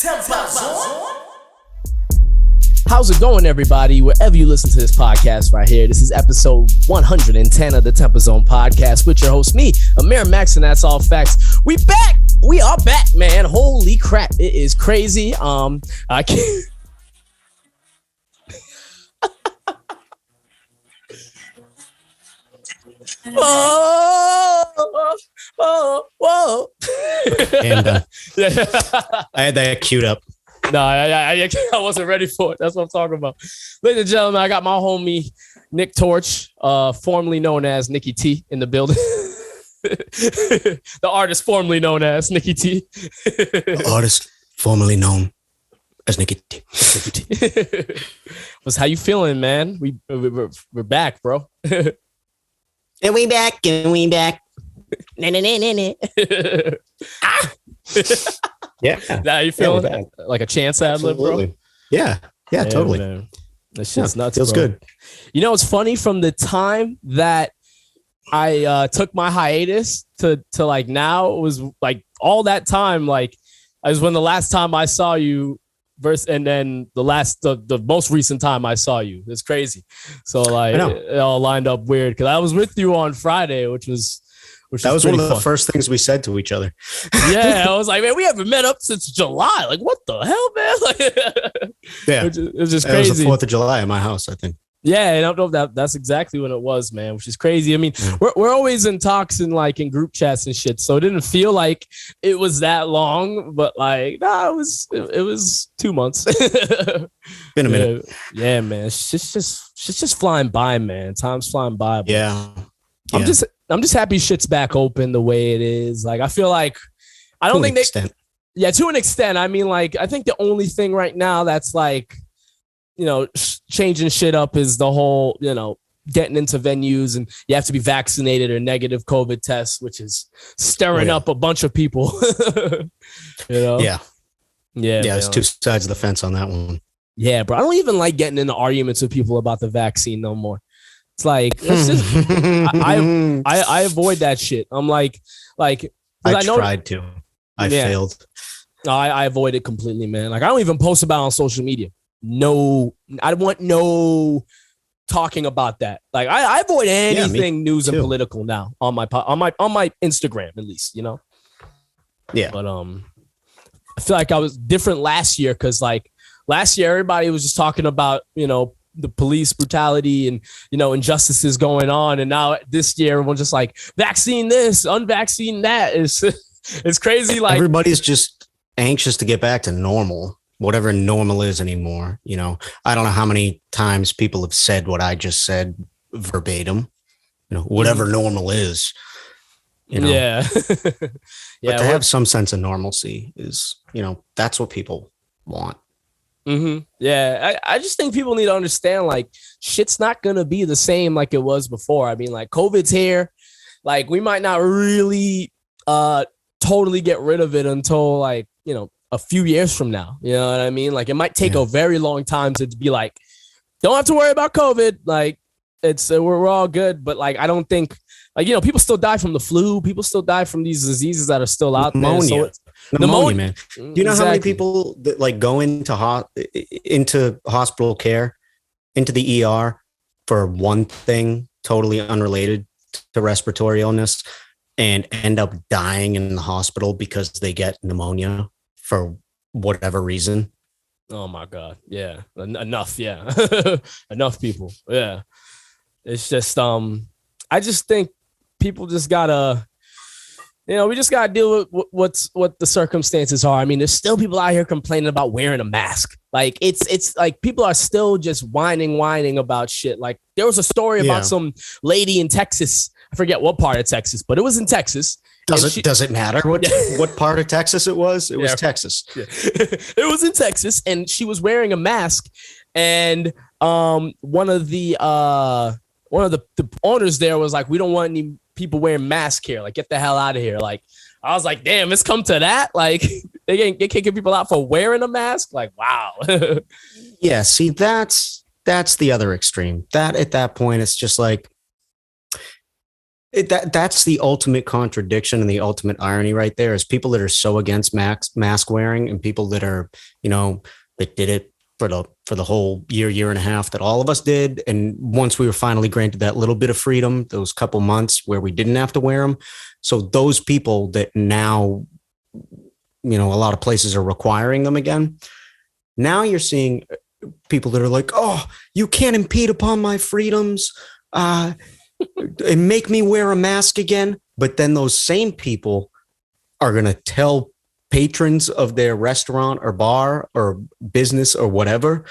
TempahZone. How's it going, everybody? Wherever you listen to this podcast right here, this is episode 110 of the TempahZone podcast with your host, me, Amir Max, and that's all facts. We back. We are back, man. Holy crap. It is crazy. I can't. Whoa. And I had that queued up. No, I wasn't ready for it. That's what I'm talking about. Ladies and gentlemen, I got my homie Nick Torch, formerly known as Nicky T, in the building. The artist formerly known as Nicky T. The artist formerly known as Nicky T. What's how you feeling, man? We're back, bro. And we back. Yeah. Now you feeling like a chance ad lib, bro? Yeah, totally. Man. That shit's nuts. Feels bro. good. You know, it's funny from the time that I took my hiatus to like now, it was like all that time, like I was when the last time I saw you and then the most recent time I saw you. It's crazy. So like it all lined up weird because I was with you on Friday, which was one of the first things we said to each other. Yeah, I was like, man, we haven't met up since July. Like, what the hell, man? Like, yeah, it was just crazy. It was the 4th of July at my house, I think. Yeah, and I don't know if that's exactly when it was, man, which is crazy. I mean, we're always in talks and like in group chats and shit, so it didn't feel like it was that long, but like, nah, it was 2 months. Been a minute. Yeah, man. Shit's just flying by, man. Time's flying by. Bro. Yeah. I'm just happy shit's back open the way it is. Like, I feel like I don't think yeah, to an extent. I mean, like, I think the only thing right now that's like, you know, changing shit up is the whole, you know, getting into venues and you have to be vaccinated or negative COVID tests, which is stirring up a bunch of people. You know? Yeah. There's two sides of the fence on that one. Yeah, bro. I don't even like getting into arguments with people about the vaccine no more. It's like, let's just, I avoid that shit. I'm like, I tried to. I failed. I avoid it completely, man. Like, I don't even post about it on social media. No, I want no talking about that. Like, I avoid anything news and political now on my Instagram, at least, you know? Yeah. But I feel like I was different last year because like last year, everybody was just talking about, you know, the police brutality and, you know, injustices going on. And now this year, everyone's just like, vaccine this, unvaccine that. It's crazy. Like, everybody's just anxious to get back to normal, whatever normal is anymore. You know, I don't know how many times people have said what I just said verbatim, you know, whatever normal is, you know. Yeah. But to have some sense of normalcy is, you know, that's what people want. Mm-hmm. Yeah, I just think people need to understand, like, shit's not gonna be the same like it was before. I mean, like, COVID's here. Like, we might not really totally get rid of it until, like, you know, a few years from now. You know what I mean? Like, it might take a very long time to be like, don't have to worry about COVID. Like, it's we're all good. But like, I don't think, like, you know, people still die from the flu. People still die from these diseases that are still out there. So pneumonia, man. Do you know how many people that like go into hospital care, into the ER for one thing totally unrelated to respiratory illness and end up dying in the hospital because they get pneumonia for whatever reason? Oh my God. Yeah. Enough. Yeah. Enough people. Yeah. It's just, I just think people just gotta, you know, we just gotta deal with what the circumstances are. I mean, there's still people out here complaining about wearing a mask. Like, it's like people are still just whining about shit. Like, there was a story about some lady in Texas. I forget what part of Texas, but it was in Texas. Does it matter what part of Texas it was? It was Texas. Yeah. It was in Texas, and she was wearing a mask, and one of the owners there was like, we don't want any people wearing masks here. Like, get the hell out of here. Like, I was like, damn, it's come to that. Like, they kicking people out for wearing a mask. Like, wow. Yeah. See, that's the other extreme. That at that point, it's just like, That's the ultimate contradiction and the ultimate irony right there is people that are so against mask wearing and people that are, that did it for the whole year and a half that all of us did. And once we were finally granted that little bit of freedom, those couple months where we didn't have to wear them. So those people that now, a lot of places are requiring them again. Now you're seeing people that are like, oh, you can't impede upon my freedoms. And make me wear a mask again. But then those same people are going to tell patrons of their restaurant or bar or business or whatever,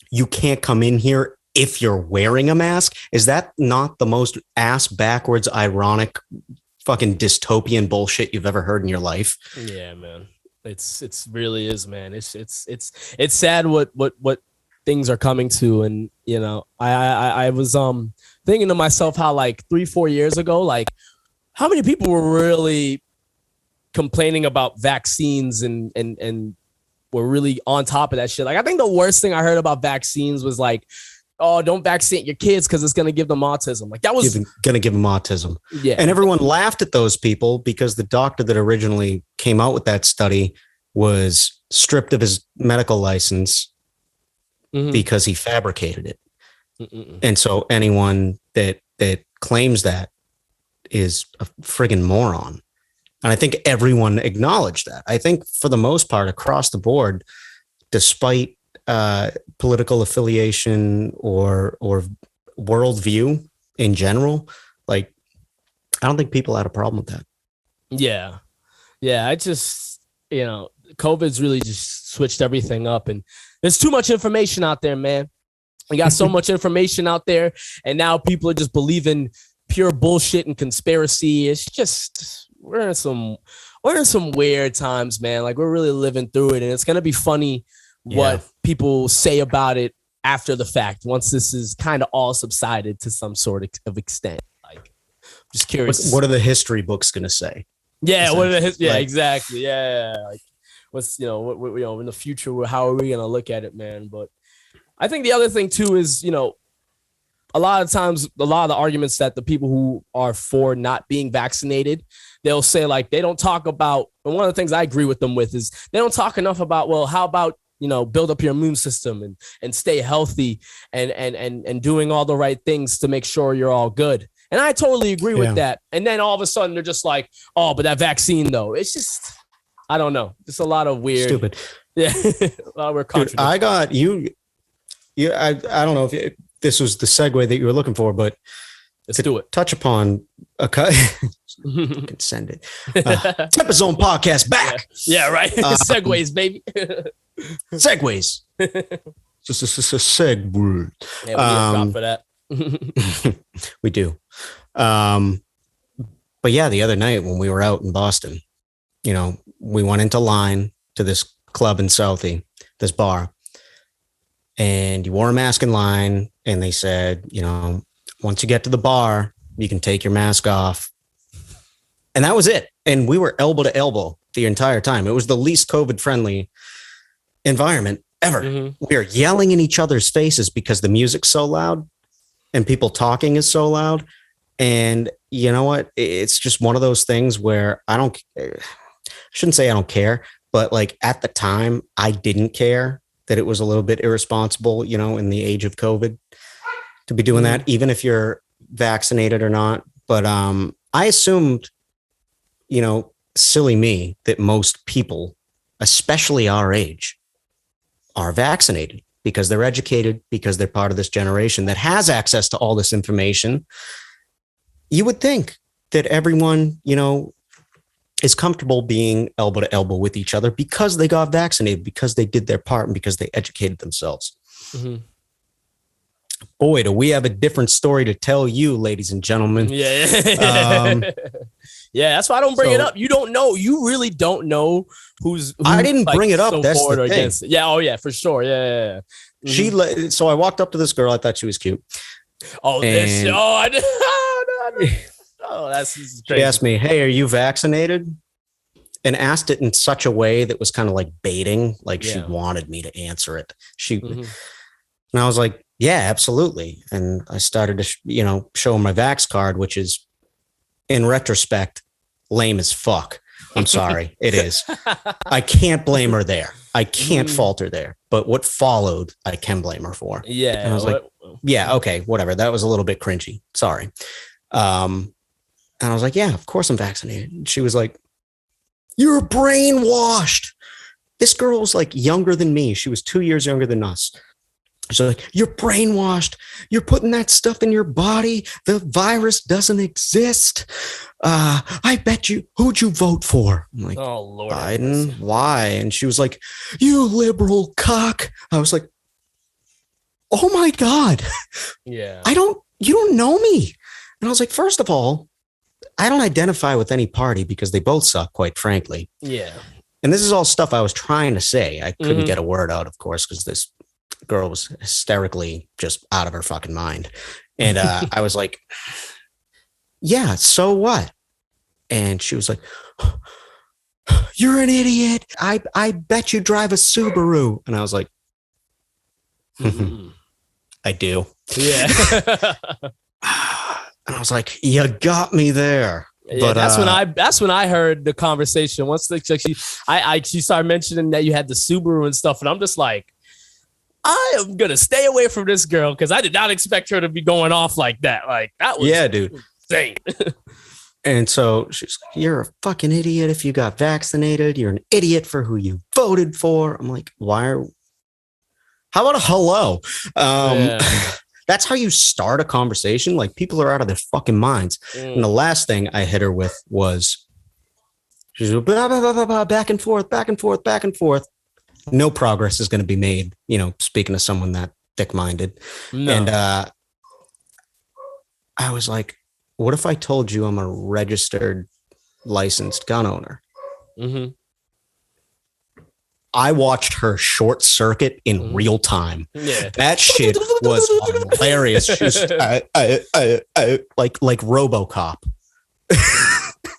you can't come in here if you're wearing a mask. Is that not the most ass backwards, ironic, fucking dystopian bullshit you've ever heard in your life? Yeah, man. It's really is, man. It's sad what things are coming to. And, I was, thinking to myself how like 3-4 years ago, like how many people were really complaining about vaccines and were really on top of that shit. Like I think the worst thing I heard about vaccines was like, oh, don't vaccinate your kids because it's going to give them autism. Like that was going to give them autism. Yeah. And everyone laughed at those people because the doctor that originally came out with that study was stripped of his medical license because he fabricated it. And so anyone that claims that is a friggin' moron. And I think everyone acknowledged that. I think for the most part, across the board, despite political affiliation or worldview in general, like I don't think people had a problem with that. Yeah. I just, COVID's really just switched everything up, and there's too much information out there, man. We got so much information out there, and now people are just believing pure bullshit and conspiracy. It's just we're in some weird times, man. Like we're really living through it, and it's gonna be funny what people say about it after the fact. Once this is kind of all subsided to some sort of extent, like I'm just curious. What are the history books gonna say? Yeah, what are the exactly. Yeah, like what's in the future? How are we gonna look at it, man? But I think the other thing too is, a lot of times, a lot of the arguments that the people who are for not being vaccinated, they'll say like they don't talk about, and one of the things I agree with them with is they don't talk enough about, well, how about, build up your immune system and stay healthy and doing all the right things to make sure you're all good. And I totally agree with that. And then all of a sudden they're just like, oh, but that vaccine though, it's just, I don't know. Just a lot of weird. Stupid. Yeah. A lot of weird Dude, I got you. Yeah, I don't know if this was the segue that you were looking for, but let's do it. Touch upon a can send it. TempahZone podcast back. Yeah, right. Segways, baby. Segways. Just a segue. Yeah, we need a drop for that. We do. But yeah, the other night when we were out in Boston, we went into line to this club in Southie, this bar. And you wore a mask in line, and they said, once you get to the bar, you can take your mask off. And that was it. And we were elbow to elbow the entire time. It was the least COVID friendly environment ever. We are yelling in each other's faces because the music's so loud and people talking is so loud. And you know what? It's just one of those things where I shouldn't say I don't care, but like at the time I didn't care that it was a little bit irresponsible, in the age of COVID to be doing that, even if you're vaccinated or not. But I assumed, silly me, that most people, especially our age, are vaccinated because they're educated, because they're part of this generation that has access to all this information. You would think that everyone, is comfortable being elbow to elbow with each other because they got vaccinated, because they did their part, and because they educated themselves. Boy, do we have a different story to tell you, ladies and gentlemen. Yeah. Yeah, that's why I don't bring it up. You don't know. You really don't know who I didn't bring it up. So that's the or thing. Against it. Yeah. Oh yeah, for sure. Yeah. So I walked up to this girl. I thought she was cute. Oh, this. Oh, that's crazy. She asked me, "Hey, are you vaccinated?" And asked it in such a way that was kind of like baiting, like she wanted me to answer it. And I was like, "Yeah, absolutely." And I started to, show her my Vax card, which is in retrospect, lame as fuck. I'm sorry. It is. I can't blame her there. I can't fault her there. But what followed, I can blame her for. Yeah. And I was like, yeah, okay, whatever. That was a little bit cringy. Sorry. And I was like, yeah, of course I'm vaccinated. And she was like, you're brainwashed. This girl was like younger than me. She was 2 years younger than us. She's like, you're brainwashed. You're putting that stuff in your body. The virus doesn't exist. I bet you, who'd you vote for? I'm like, oh, Lord, Biden. Why? And she was like, you liberal cock. I was like, oh my God. Yeah. You don't know me. And I was like, first of all, I don't identify with any party because they both suck, quite frankly. Yeah. And this is all stuff I was trying to say. I couldn't get a word out, of course, because this girl was hysterically just out of her fucking mind. And I was like, yeah, so what? And she was like, you're an idiot. I bet you drive a Subaru. And I was like, I do. Yeah. And I was like, you got me there. Yeah, but that's when I heard the conversation. Once she started mentioning that you had the Subaru and stuff, and I'm just like, I am gonna stay away from this girl because I did not expect her to be going off like that. Like that was dude, insane. And so she's like, you're a fucking idiot if you got vaccinated. You're an idiot for who you voted for. I'm like, how about a hello? That's how you start a conversation. Like people are out of their fucking minds. And the last thing I hit her with was she's blah, blah, blah, blah, blah, back and forth, back and forth, back and forth. No progress is going to be made, speaking to someone that thick-minded. No. And I was like, what if I told you I'm a registered licensed gun owner? Mm-hmm. I watched her short circuit in real time. Yeah. That shit was hilarious. Just like RoboCop.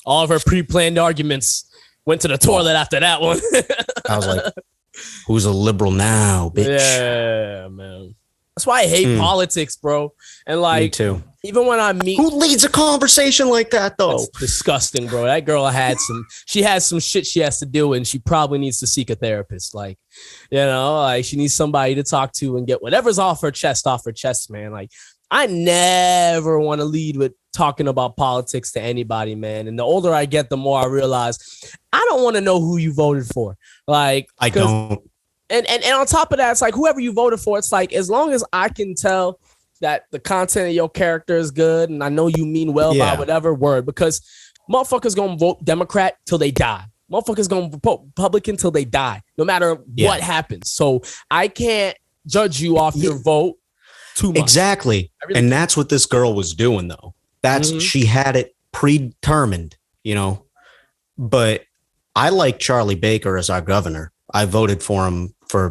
All of her pre-planned arguments went to the toilet after that one. I was like, who's a liberal now, bitch? Yeah, man. That's why I hate politics, bro. And like, me too. Even when I meet, who leads a conversation like that, though? That's disgusting, bro. That girl she has some shit she has to do, and she probably needs to seek a therapist. Like, like she needs somebody to talk to and get whatever's off her chest, man. Like, I never want to lead with talking about politics to anybody, man. And the older I get, the more I realize I don't want to know who you voted for. Like, I don't. And on top of that, it's like whoever you voted for, it's like as long as I can tell that the content of your character is good and I know you mean well by whatever word, because motherfuckers gonna vote Democrat till they die. Motherfuckers gonna vote Republican till they die, no matter what happens. So I can't judge you off your vote too much. Exactly. And that's what this girl was doing, though. She had it predetermined, but I like Charlie Baker as our governor. I voted for him for,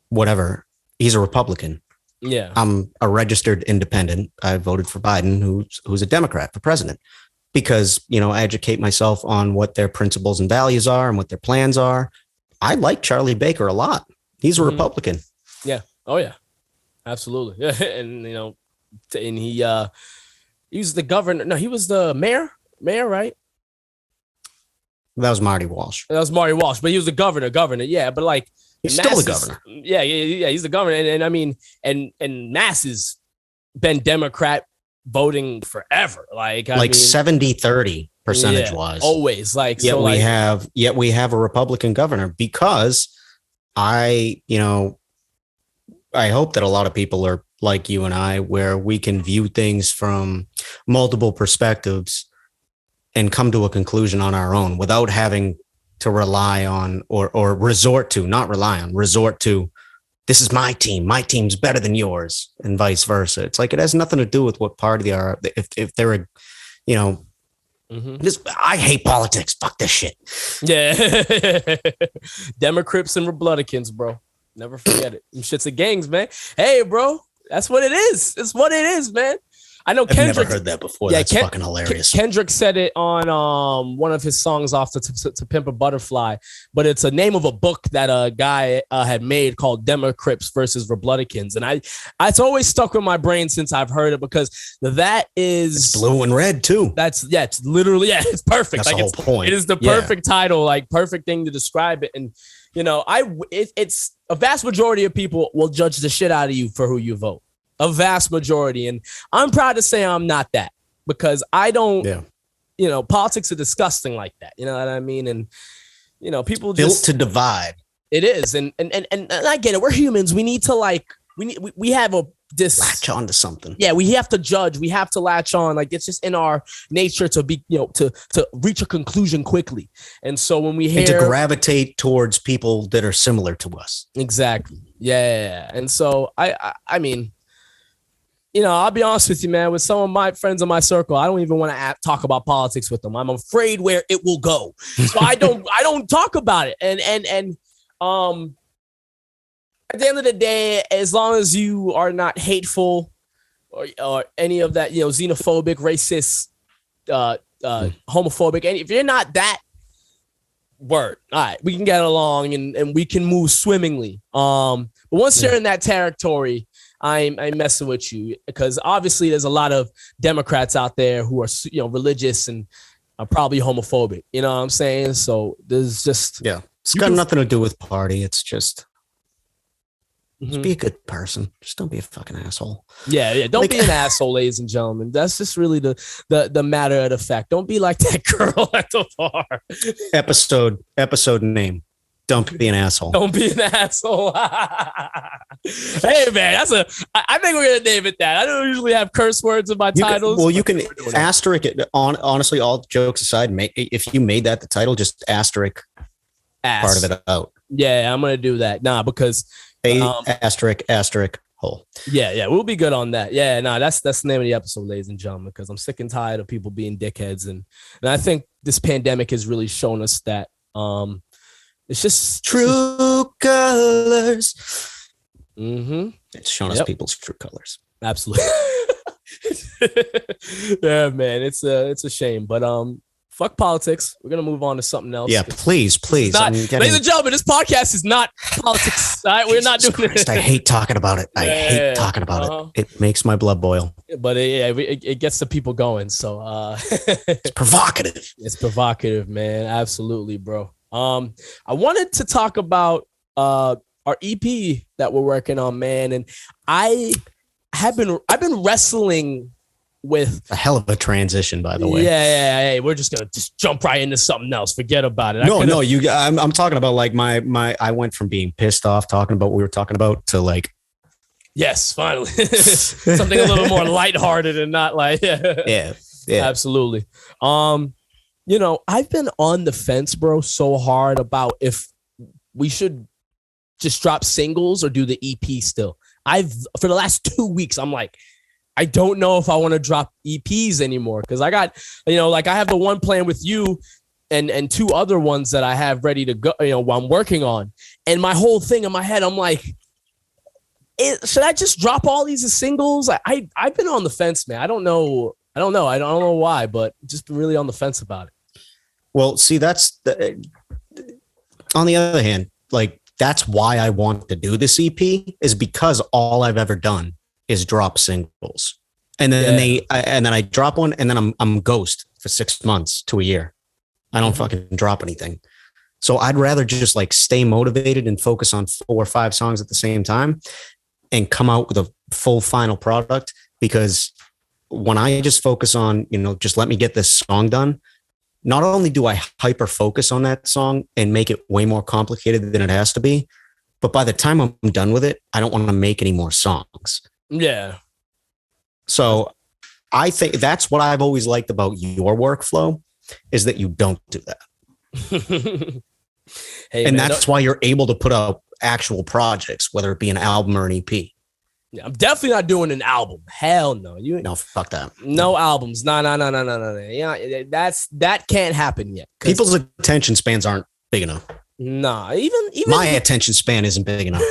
whatever. He's a Republican. Yeah. I'm a registered independent. I voted for Biden, who's a Democrat for president, because, I educate myself on what their principles and values are and what their plans are. I like Charlie Baker a lot. He's a Republican. Yeah. Oh, yeah. Absolutely. Yeah. And, and he was the governor. No, he was the mayor, right? That was Marty Walsh. But he was the governor. Yeah. But like, he's still the governor. Yeah. He's the governor. And I mean, and Mass has been Democrat voting forever. Like 70-30 percentage wise. Always. Like, yet we have a Republican governor, because I hope that a lot of people are like you and I, where we can view things from multiple perspectives and come to a conclusion on our own without having to rely on or resort to, this is my team. My team's better than yours, and vice versa. It's like, it has nothing to do with what party they are. If they're a, I hate politics. Fuck this shit. Yeah. Democrats and Republicans, bro. Never forget it. Them shits are gangs, man. Hey, bro. That's what it is. It's what it is, man. I know I've Kendrick never heard that before. That's fucking hilarious. Kendrick said it on one of his songs off to Pimp a Butterfly, but it's a name of a book that a guy had made called Crips versus Republicans, and it's always stuck with my brain since I've heard it because that is it's blue and red too. It's literally it's perfect. That's like the whole point. It is the perfect title, like perfect thing to describe it, and it's a vast majority of people will judge the shit out of you for who you vote. A vast majority. And I'm proud to say I'm not that because I don't, politics are disgusting like that. You know what I mean? And, people built to divide. It is. And I get it. We're humans. We need to we have latch on to something. Yeah. We have to judge. We have to latch on. Like it's just in our nature to be, to reach a conclusion quickly. And so when we hear. And to gravitate towards people that are similar to us. Exactly. Yeah. And so I mean, I'll be honest with you, man. With some of my friends in my circle, I don't even want to talk about politics with them. I'm afraid where it will go, so I don't talk about it. And at the end of the day, as long as you are not hateful or any of that, xenophobic, racist, homophobic, and if you're not that, word, all right, we can get along and we can move swimmingly. But once you're in that territory, I'm messing with you because obviously there's a lot of Democrats out there who are, religious and are probably homophobic. You know what I'm saying? So there's just. Yeah. It's got nothing to do with party. It's just be a good person. Just don't be a fucking asshole. Yeah. Don't be an asshole, ladies and gentlemen. That's just really the matter of the fact. Don't be like that girl at the bar. Episode name. Don't be an asshole. Don't be an asshole. Hey, man, I think we're going to name it that. I don't usually have curse words in my titles. You can asterisk it. Honestly, all jokes aside, if you made that the title, just asterisk part of it out. Yeah, I'm going to do that. Nah, because... asterisk hole. Yeah, we'll be good on that. Yeah, that's the name of the episode, ladies and gentlemen, because I'm sick and tired of people being dickheads. And I think this pandemic has really shown us that it's just true colors. Mm-hmm. It's shown us people's true colors. Absolutely. Yeah, man, it's a shame, but fuck politics. We're gonna move on to something else. Yeah, please. Ladies and gentlemen, this podcast is not politics. All right, we're not doing it. I hate talking about it. I hate talking about it. It makes my blood boil. But it gets the people going. So it's provocative. It's provocative, man. Absolutely, bro. I wanted to talk about our EP that we're working on, man, and I've been wrestling with a hell of a transition, by the way. Yeah. We're just gonna jump right into something else. Forget about it. I'm talking about like my. I went from being pissed off talking about what we were talking about to like. Yes, finally, something a little more lighthearted and not like. Yeah, absolutely. I've been on the fence, bro, so hard about if we should just drop singles or do the EP still. For the last 2 weeks, I'm like, I don't know if I want to drop EPs anymore because I got, I have the one plan with you and two other ones that I have ready to go, I'm working on. And my whole thing in my head, I'm like, should I just drop all these as singles? I've been on the fence, man. I don't know why, but just really on the fence about it. Well, see, on the other hand, like that's why I want to do this EP is because all I've ever done is drop singles. And then I drop one and then I'm ghost for 6 months to a year. I don't fucking drop anything. So I'd rather just like stay motivated and focus on 4 or 5 songs at the same time and come out with a full final product. Because when I just focus on, just let me get this song done, not only do I hyper focus on that song and make it way more complicated than it has to be, but by the time I'm done with it, I don't want to make any more songs. Yeah. So I think that's what I've always liked about your workflow is that you don't do that. That's why you're able to put out actual projects, whether it be an album or an EP. Yeah, I'm definitely not doing an album. Hell no. No, fuck that. No albums. No. Yeah, that can't happen yet. People's attention spans aren't big enough. Nah, even my attention span isn't big enough.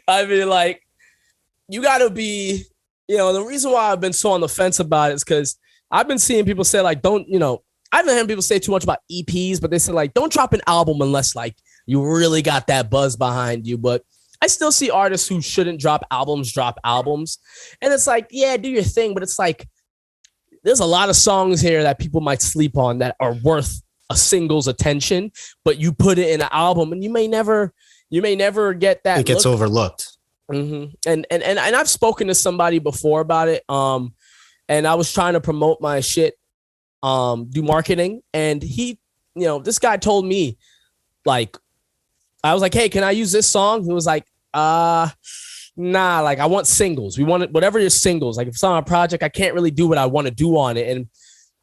I mean, like, you gotta be The reason why I've been so on the fence about it is because I've been seeing people say like, don't, I haven't heard people say too much about EPs, but they say like, don't drop an album unless like you really got that buzz behind you. But I still see artists who shouldn't drop albums. And it's like, yeah, do your thing. But it's like, there's a lot of songs here that people might sleep on that are worth a single's attention, but you put it in an album and you may never get that. It gets overlooked. Mm-hmm. And I've spoken to somebody before about it. And I was trying to promote my shit, do marketing. And he, this guy told me, like, I was like, hey, can I use this song? He was like, nah, like I want singles. We want it, whatever your singles. Like if it's on a project, I can't really do what I want to do on it. And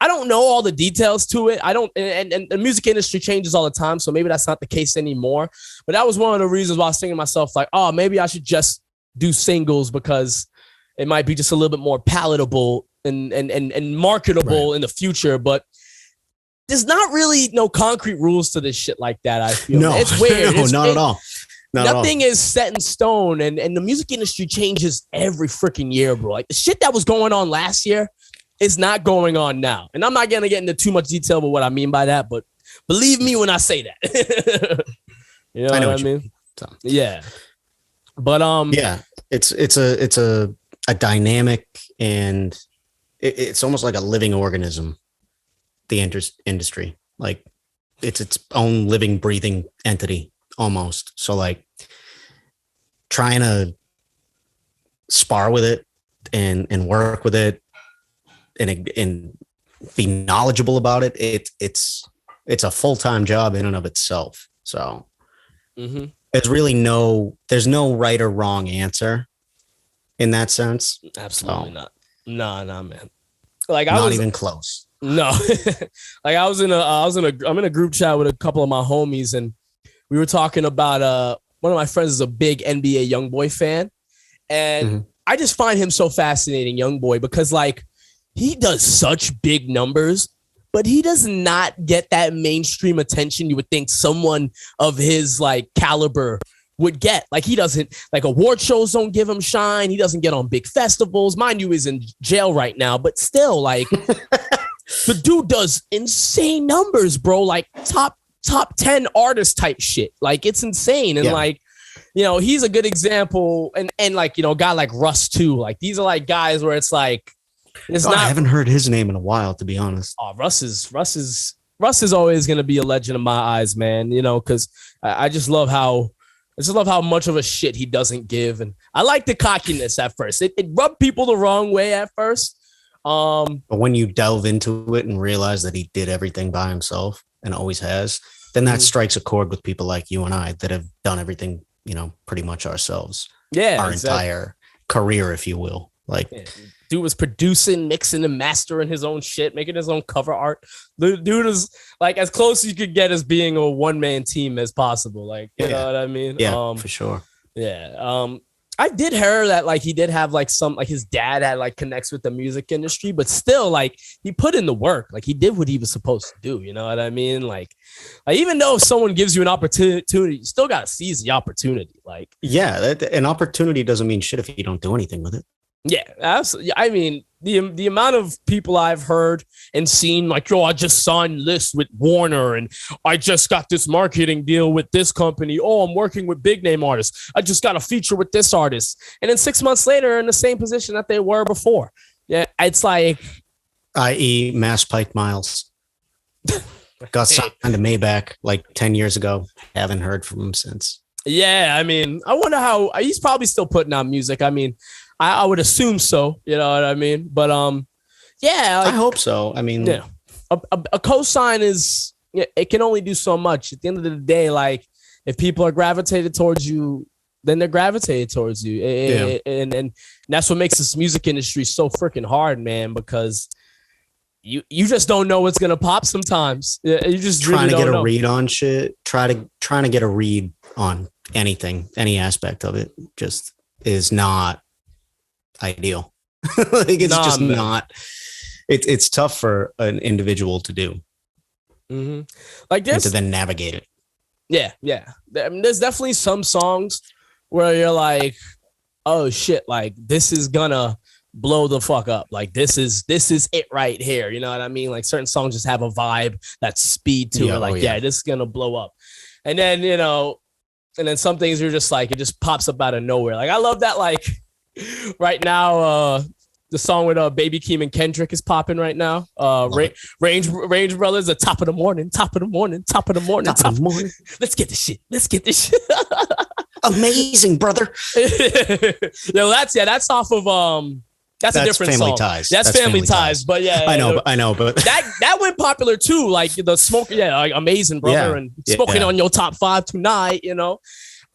I don't know all the details to it. I don't, and the music industry changes all the time. So maybe that's not the case anymore. But that was one of the reasons why I was thinking to myself, like, oh, maybe I should just do singles because it might be just a little bit more palatable and marketable in the future. But there's not really no concrete rules to this shit like that. I feel it's weird. No, not at all. Nothing is set in stone, and the music industry changes every freaking year, bro. Like the shit that was going on last year is not going on now. And I'm not gonna get into too much detail about what I mean by that, but believe me when I say that. You know what I mean? So. Yeah. But yeah, it's a dynamic, and it's almost like a living organism. The industry, like it's its own living, breathing entity almost. So like trying to spar with it and work with it and be knowledgeable about it. It's a full-time job in and of itself. So there's really there's no right or wrong answer in that sense. Absolutely not. No, man. Like not even close. No, like I'm in a group chat with a couple of my homies, and we were talking about one of my friends is a big NBA YoungBoy fan, and I just find him so fascinating, YoungBoy, because like he does such big numbers, but he does not get that mainstream attention you would think someone of his like caliber would get. Like he doesn't, like award shows don't give him shine. He doesn't get on big festivals. Mind you, he's in jail right now, but still like. The dude does insane numbers, bro. Like top 10 artist type shit. Like it's insane. And like, he's a good example. And like, a guy like Russ too. Like these are like guys where it's like, I haven't heard his name in a while, to be honest. Oh, Russ is always going to be a legend in my eyes, man. Cause I just love how much of a shit he doesn't give. And I like the cockiness at first. It rubbed people the wrong way at first. But when you delve into it and realize that he did everything by himself and always has, then that strikes a chord with people like you and I that have done everything, pretty much ourselves. Yeah, our entire career, if you will. Like, dude was producing, mixing, and mastering his own shit, making his own cover art. The dude is like as close as you could get as being a one-man team as possible. Like, you know what I mean? Yeah, for sure. Yeah. I did hear that like he did have like some like his dad had like connects with the music industry, but still like he put in the work. Like he did what he was supposed to do. You know what I mean? Like even though if someone gives you an opportunity, you still got to seize the opportunity. Like an opportunity doesn't mean shit if you don't do anything with it. Yeah, absolutely. I mean, the amount of people I've heard and seen like, yo, I just signed this with Warner and I just got this marketing deal with this company. Oh, I'm working with big name artists. I just got a feature with this artist. And then 6 months later in the same position that they were before. Yeah, it's like. i.e. Mass Pike Miles. Got signed to Maybach like 10 years ago. Haven't heard from him since. Yeah, I mean, I wonder how he's probably still putting out music. I mean, I would assume so. You know what I mean? But yeah, like, I hope so. I mean, yeah, a cosign is it can only do so much. At the end of the day, like if people are gravitated towards you, then they're gravitated towards you, and that's what makes this music industry so freaking hard, man. Because you just don't know what's gonna pop sometimes. You just trying really to get a read on shit. Trying to get a read on anything, any aspect of it, just is not ideal. Like it's just man. Not. It's tough for an individual to do. Mm-hmm. Like this, and to then navigate it. Yeah. I mean, there's definitely some songs where you're like, oh shit, like this is gonna blow the fuck up. Like this is it right here. You know what I mean? Like certain songs just have a vibe, that speed to it. Like, this is gonna blow up. And then, and then some things you're just like, it just pops up out of nowhere. Like I love that, like right now, the song with Baby Keem and Kendrick is popping right now. Range Brothers, the top of the morning. Let's get this shit. Amazing, brother. That's off of that's a different Family song. Ties. That's Family Ties. But yeah, I know, but that went popular too. Like the smoke, like Amazing Brother and Smoking on Your Top 5 Tonight.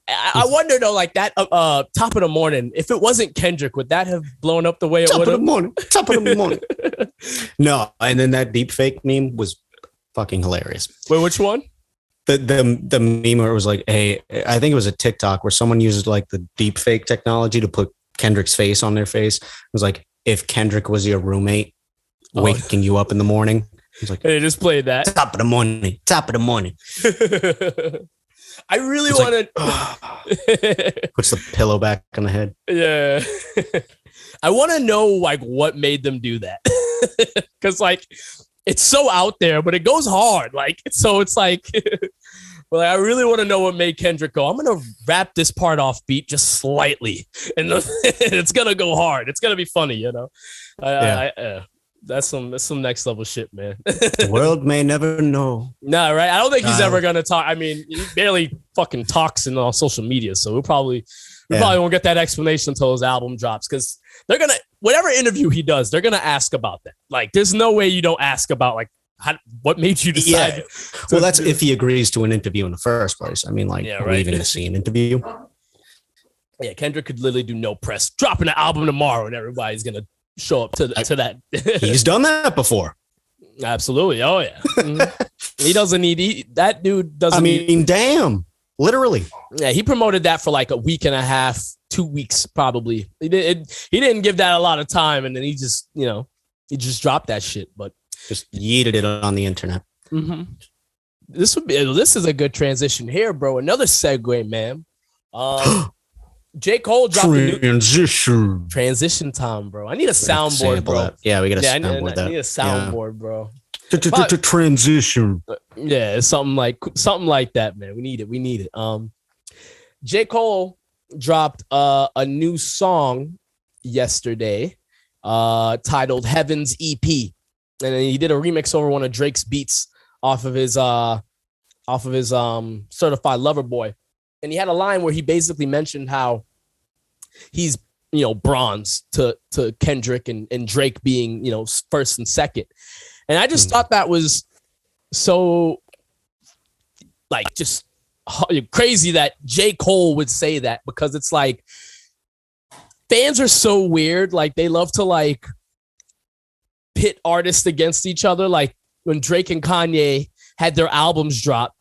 I wonder though, like that Top of the Morning, if it wasn't Kendrick, would that have blown up the way it would have? Top of the morning. No, and then that deep fake meme was fucking hilarious. Wait, which one? The meme where it was like, hey, I think it was a TikTok where someone uses like the deep fake technology to put Kendrick's face on their face. It was like, if Kendrick was your roommate waking you up in the morning. It's like, they just played that. Top of the morning. I really want to puts the pillow back on the head. Yeah. I want to know like what made them do that. Cause like it's so out there, but it goes hard. Like, so it's like, well, I really want to know what made Kendrick go, I'm going to wrap this part off beat just slightly. And it's going to go hard. It's going to be funny, That's some next level shit, man. The world may never know. Nah, right? I don't think he's ever gonna talk. I mean, he barely fucking talks on social media, so we probably won't get that explanation until his album drops. Because they're gonna, whatever interview he does, they're gonna ask about that. Like, there's no way you don't ask about like what made you decide. Well, that's if he agrees to an interview in the first place. I mean, like, are we even gonna see an interview? Yeah, Kendrick could literally do no press, dropping the album tomorrow, and everybody's gonna show up to that. He's done that before. Absolutely. Oh yeah. He doesn't need that dude doesn't. I mean, damn, literally. Yeah, he promoted that for like a week and a half, 2 weeks probably. He didn't give that a lot of time, and then he just he just dropped that shit. But just yeeted it on the internet. Mm-hmm. This is a good transition here, bro. Another segue, man. J. Cole dropped transition time, bro. I need a soundboard, bro. Yeah, we got a soundboard. I need a soundboard, bro. Transition. Yeah, it's something like that, man. We need it. J. Cole dropped a new song yesterday, titled Heaven's EP, and then he did a remix over one of Drake's beats off of his Certified Lover Boy. And he had a line where he basically mentioned how he's, bronze to Kendrick and Drake being, first and second. And I just thought that was so like just crazy that J. Cole would say that, because it's like fans are so weird. Like they love to like pit artists against each other. Like when Drake and Kanye had their albums drop,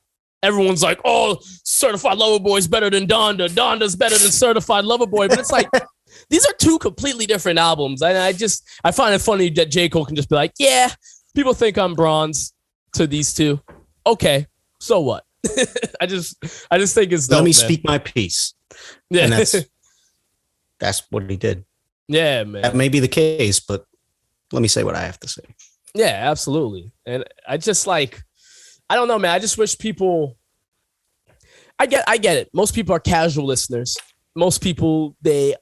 everyone's like, oh, Certified Lover Boy is better than Donda. Donda's better than Certified Lover Boy. But it's like, these are two completely different albums. And I find it funny that J. Cole can just be like, yeah, people think I'm bronze to these two. Okay, so what? I just think it's dope, let me man. speak my piece. Yeah. And that's what he did. Yeah, man. That may be the case, but let me say what I have to say. Yeah, absolutely. And I just like, I don't know, man. I just wish people. I get it. Most people are casual listeners. Most people they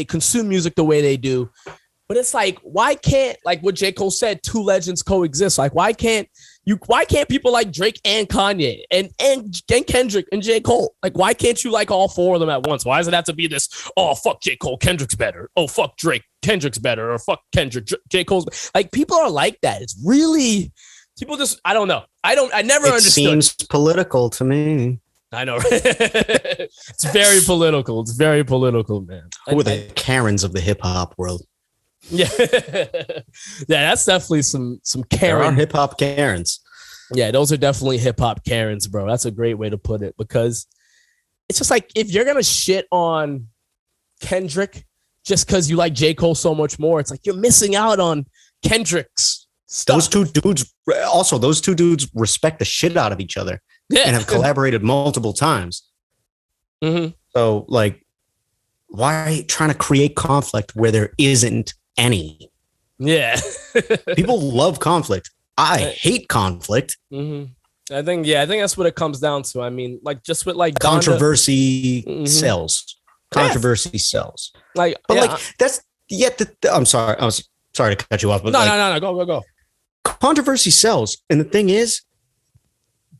consume music the way they do. But it's like, why can't, like what J. Cole said, two legends coexist? Like, why can't people like Drake and Kanye and Kendrick and J. Cole? Like, why can't you like all four of them at once? Why does it have to be this? Oh, fuck J. Cole, Kendrick's better. Oh, fuck Drake, Kendrick's better. Or fuck Kendrick, J. Cole's better. Like, people are like that. It's really. People just, I don't know. I never understood. It seems political to me. I know. It's very political. It's very political, man. Who are the Karens of the hip hop world? Yeah. Yeah, that's definitely some Karen. There are hip hop Karens. Yeah, those are definitely hip hop Karens, bro. That's a great way to put it, because it's just like, if you're going to shit on Kendrick just because you like J. Cole so much more, it's like you're missing out on Kendrick's stuff. Those two dudes respect the shit out of each other, and have collaborated multiple times. Mm-hmm. So like, why trying to create conflict where there isn't any? Yeah. People love conflict. I hate conflict. Mm-hmm. I think that's what it comes down to. I mean, like just with like controversy sells. Controversy sells. Like, but like that's yet. I'm sorry. I was sorry to cut you off. But no. Go. Controversy sells, and the thing is,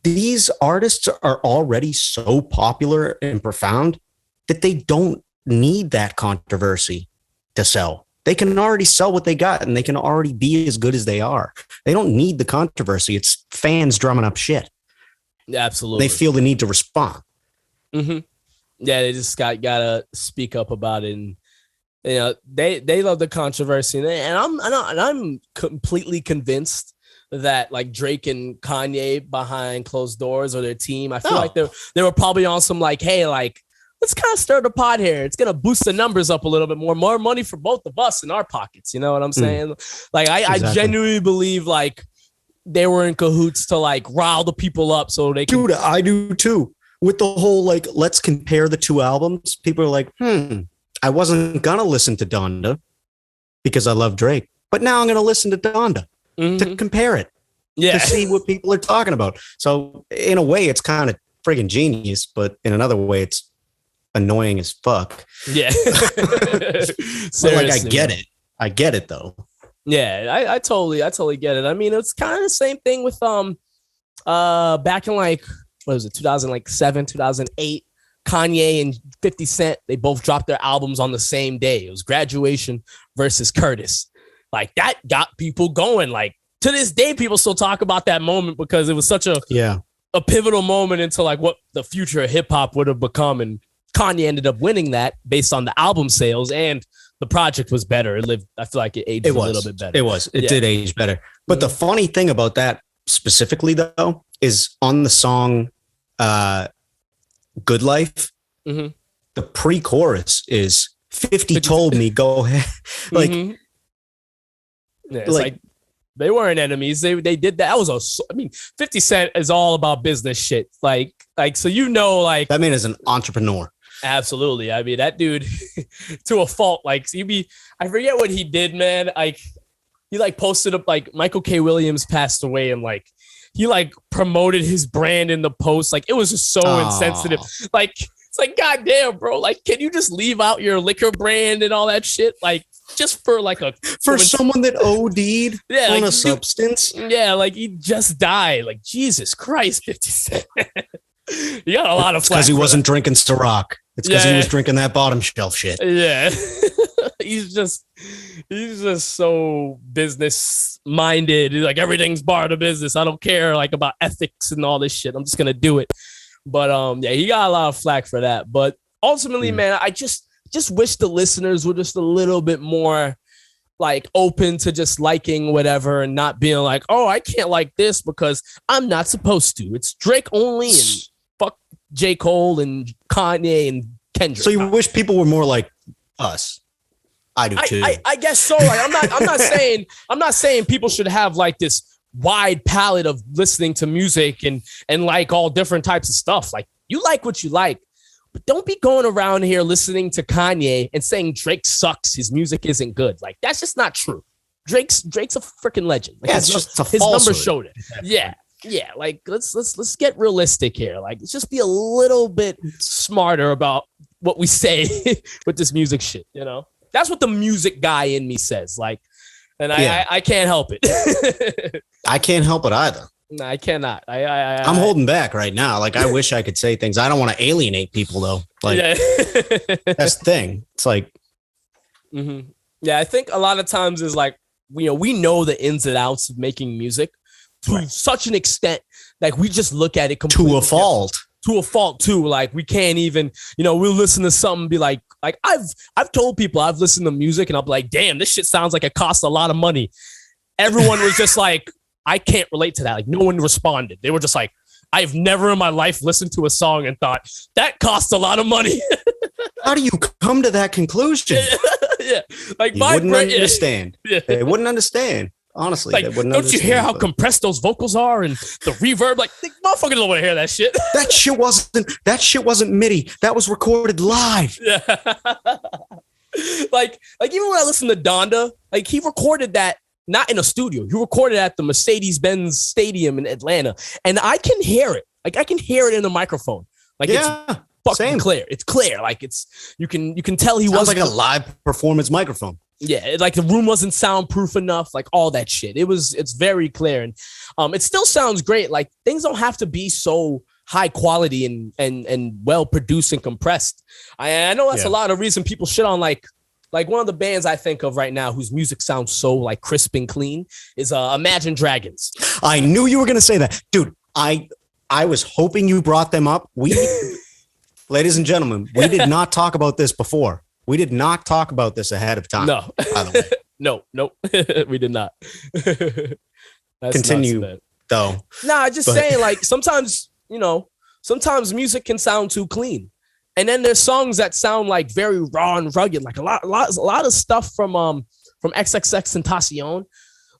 these artists are already so popular and profound that they don't need that controversy to sell. They can already sell what they got, and they can already be as good as they are. They don't need the controversy. It's fans drumming up shit. Yeah, absolutely. They feel the need to respond. Mm-hmm. Yeah, they just gotta speak up about it, and you know they love the controversy, and I'm completely convinced that like Drake and Kanye behind closed doors or their team, I feel like they were probably on some like, hey, like, let's kind of stir the pot here. It's going to boost the numbers up a little bit more money for both of us in our pockets. You know what I'm saying? Like, I genuinely believe like they were in cahoots to like rile the people up so they can. Dude, I do too. With the whole, like, let's compare the two albums. People are like, I wasn't going to listen to Donda because I love Drake, but now I'm going to listen to Donda to compare it. To see what people are talking about. So in a way, it's kind of friggin' genius, but in another way, it's annoying as fuck. Yeah. So like, I get it though. Yeah, I totally get it. I mean, it's kind of the same thing with back in like, what was it, 2007, 2008, Kanye and 50 Cent, they both dropped their albums on the same day. It was Graduation versus Curtis. Like that got people going. Like to this day, people still talk about that moment because it was such a pivotal moment into like what the future of hip hop would have become. And Kanye ended up winning that based on the album sales, and the project was better. I feel like it aged a little bit better. It did age better. But the funny thing about that specifically though, is on the song Good Life, the pre-chorus is 50 told me go ahead. Like, it's like they weren't enemies. They did that. I mean, 50 Cent is all about business shit. Like, so, you know, like that man is an entrepreneur. Absolutely. I mean, that dude to a fault, like I forget what he did, man. Like he like posted up like Michael K. Williams passed away and like he like promoted his brand in the post. Like it was just so insensitive. Like, it's like, goddamn, bro. Like, can you just leave out your liquor brand and all that shit? Like, just for like someone that OD'd on a substance. Yeah, like he just died. Like, Jesus Christ, 50 Cent. You got a lot of flack. Because he wasn't drinking Ciroc. It's because he was drinking that bottom shelf shit. Yeah. He's just so business minded. Like everything's part of business. I don't care like about ethics and all this shit. I'm just gonna do it. But he got a lot of flack for that. But ultimately, man, I just wish the listeners were just a little bit more like open to just liking whatever and not being like, oh, I can't like this because I'm not supposed to. It's Drake only and fuck J. Cole and Kanye and Kendrick. So you wish people were more like us. I do too. I guess so. Like I'm not saying people should have like this wide palette of listening to music and like all different types of stuff. Like you like what you like, but don't be going around here listening to Kanye and saying Drake sucks. His music isn't good. Like that's just not true. Drake's a freaking legend. Like, his numbers showed it. Yeah. Like let's get realistic here. Like let's just be a little bit smarter about what we say with this music shit. You know, that's what the music guy in me says. Like, and I can't help it. I can't help it either. No, I cannot. I'm holding back right now. Like I wish I could say things. I don't want to alienate people though. Like that's the thing. It's like, yeah. I think a lot of times is like, we know the ins and outs of making music to such an extent. Like we just look at it completely to a fault. To a fault too. Like we can't even, we'll listen to something and be like I've told people I've listened to music and I'll be like, damn, this shit sounds like it costs a lot of money. Everyone was just like, I can't relate to that. Like no one responded. They were just like, I've never in my life listened to a song and thought that costs a lot of money. How do you come to that conclusion? Yeah. Like you wouldn't understand. Yeah. They wouldn't understand. Honestly, like, they wouldn't don't you hear how but compressed those vocals are and the reverb? Like, motherfuckers don't want to hear that shit. that shit wasn't MIDI. That was recorded live. Yeah. like even when I listen to Donda, like he recorded that not in a studio. He recorded at the Mercedes-Benz Stadium in Atlanta, and I can hear it. Like I can hear it in the microphone. Like it's fucking clear. It's clear. Like you can tell he was like a live performance microphone. Yeah, like the room wasn't soundproof enough, like all that shit. It's very clear, and it still sounds great. Like things don't have to be so high quality and well produced and compressed. I know that's a lot of reason people shit on like one of the bands I think of right now whose music sounds so like crisp and clean is Imagine Dragons. I knew you were gonna say that, dude. I was hoping you brought them up. Ladies and gentlemen, we did not talk about this before. We did not talk about this ahead of time. No, by the way. no, we did not. Continue though. Nah, just saying, like sometimes music can sound too clean, and then there's songs that sound like very raw and rugged. Like a lot of stuff from XXX Tentacion,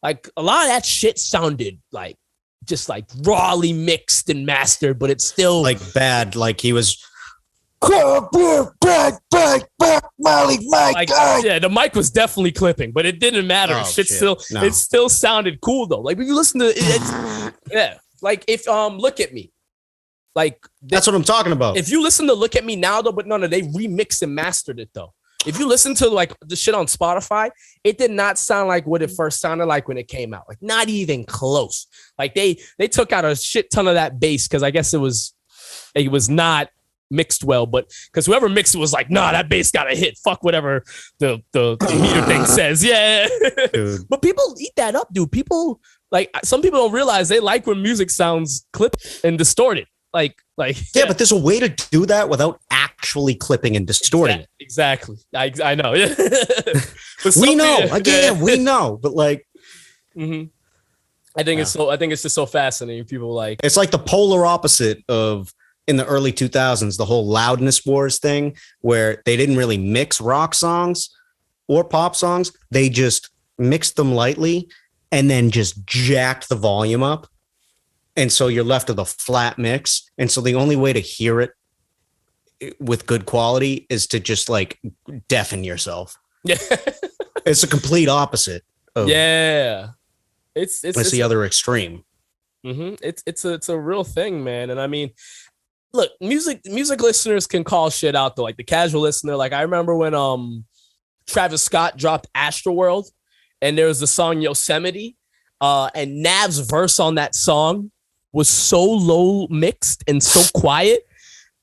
like a lot of that shit sounded like just like rawly mixed and mastered, but it's still like bad. Like he was. Like, yeah, the mic was definitely clipping, but it didn't matter. It still sounded cool though. Like if you listen to it, yeah. Like if Look at Me, like that's what I'm talking about. If you listen to Look at Me now though, but no, they remixed and mastered it though. If you listen to like the shit on Spotify, it did not sound like what it first sounded like when it came out. Like not even close. Like they took out a shit ton of that bass because I guess it was not mixed well, but because whoever mixed it was like, nah, that bass got a hit. Fuck whatever the heater thing says. Yeah. But people eat that up, dude. People like some people don't realize they like when music sounds clipped and distorted. Like yeah, but there's a way to do that without actually clipping and distorting. Exactly. I know. We know. Again, we know, but like I think it's just so fascinating. People like it's like the polar opposite of in the early 2000s, the whole loudness wars thing, where they didn't really mix rock songs or pop songs. They just mixed them lightly and then just jacked the volume up. And so you're left with a flat mix. And so the only way to hear it with good quality is to just like deafen yourself. Yeah. It's a complete opposite. It's the other extreme. It's a real thing, man. And I mean, look, music listeners can call shit out though. Like the casual listener, like I remember when Travis Scott dropped Astroworld, and there was the song Yosemite, and Nav's verse on that song was so low mixed and so quiet